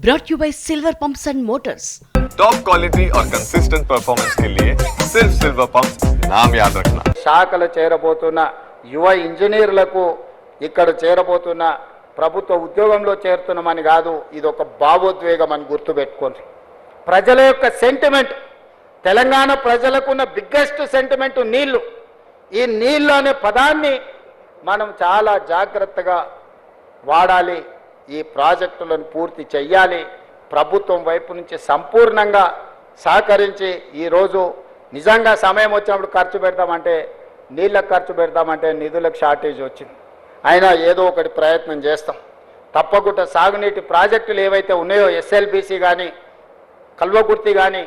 brought you by Silver Pumps and Motors. Top quality और consistent performance के लिए सिर्फ सिल्वर पंप्स नाम याद रखना। శాఖలు చేరబోతున్న యువ ఇంజనీర్లకు ఇక్కడ చేరబోతున్న ప్రభుత్వ ఉద్యోగంలో చేరుతున్నామని కాదు, ఇది ఒక భావోద్వేగం అని గుర్తుపెట్టుకోండి. ప్రజల యొక్క సెంటిమెంట్, తెలంగాణ ప్రజలకున్న బిగ్గెస్ట్ సెంటిమెంట్ నీళ్లు. ఈ నీళ్లు అనే పదాన్ని మనం చాలా జాగ్రత్తగా వాడాలి. ఈ ప్రాజెక్టులను పూర్తి చెయ్యాలి. ప్రభుత్వం వైపు నుంచి సంపూర్ణంగా సహకరించి ఈరోజు నిజంగా సమయం వచ్చినప్పుడు ఖర్చు పెడతామంటే, నీళ్ళకు ఖర్చు పెడతామంటే నిధులకు షార్టేజ్ వచ్చింది. అయినా ఏదో ఒకటి ప్రయత్నం చేస్తాం. తప్పకుండా సాగునీటి ప్రాజెక్టులు ఏవైతే ఉన్నాయో, ఎస్ఎల్బీసీ కానీ, కల్వకుర్తి కానీ,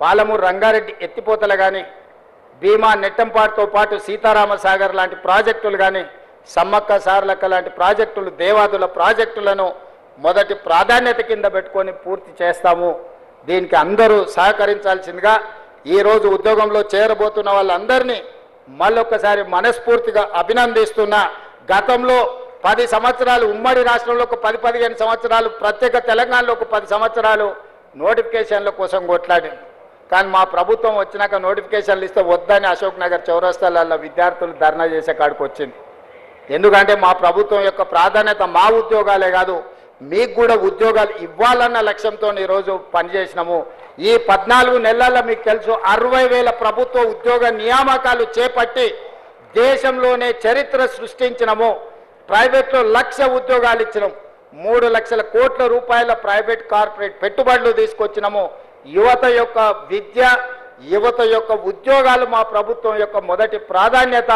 పాలమూరు రంగారెడ్డి ఎత్తిపోతలు కానీ, భీమా నెట్టంపాటుతో పాటు సీతారామ సాగర్ లాంటి ప్రాజెక్టులు కానీ, సమ్మక్క సారలక్క లాంటి ప్రాజెక్టులు, దేవాదుల ప్రాజెక్టులను మొదటి ప్రాధాన్యత కింద పెట్టుకొని పూర్తి చేస్తాము. దీనికి అందరూ సహకరించాల్సిందిగా ఈరోజు ఉద్యోగంలో చేరబోతున్న వాళ్ళందరినీ మళ్ళొక్కసారి మనస్ఫూర్తిగా అభినందిస్తున్నా. గతంలో 10 సంవత్సరాలు ఉమ్మడి రాష్ట్రంలో ఒక 10-15 సంవత్సరాలు, ప్రత్యేక తెలంగాణలో ఒక 10 సంవత్సరాలు నోటిఫికేషన్ల కోసం కొట్లాడింది. కానీ మా ప్రభుత్వం వచ్చినాక నోటిఫికేషన్లు ఇస్తే వద్దని అశోక్ నగర్ చౌరస్తాలలో విద్యార్థులు ధర్నా చేసే కాడికి వచ్చింది. ఎందుకంటే మా ప్రభుత్వం యొక్క ప్రాధాన్యత మా ఉద్యోగాలే కాదు, మీకు కూడా ఉద్యోగాలు ఇవ్వాలన్న లక్ష్యంతో ఈరోజు పనిచేసినాము. ఈ 14 నెలల్లో మీకు తెలుసు 60,000 ప్రభుత్వ ఉద్యోగ నియామకాలు చేపట్టి దేశంలోనే చరిత్ర సృష్టించినము. ప్రైవేట్లో 1,00,000 ఉద్యోగాలు ఇచ్చినాం. 3 లక్షల కోట్ల రూపాయల ప్రైవేట్ కార్పొరేట్ పెట్టుబడులు తీసుకొచ్చినాము. యువత యొక్క విద్య, యువత యొక్క ఉద్యోగాలు మా ప్రభుత్వం యొక్క మొదటి ప్రాధాన్యత.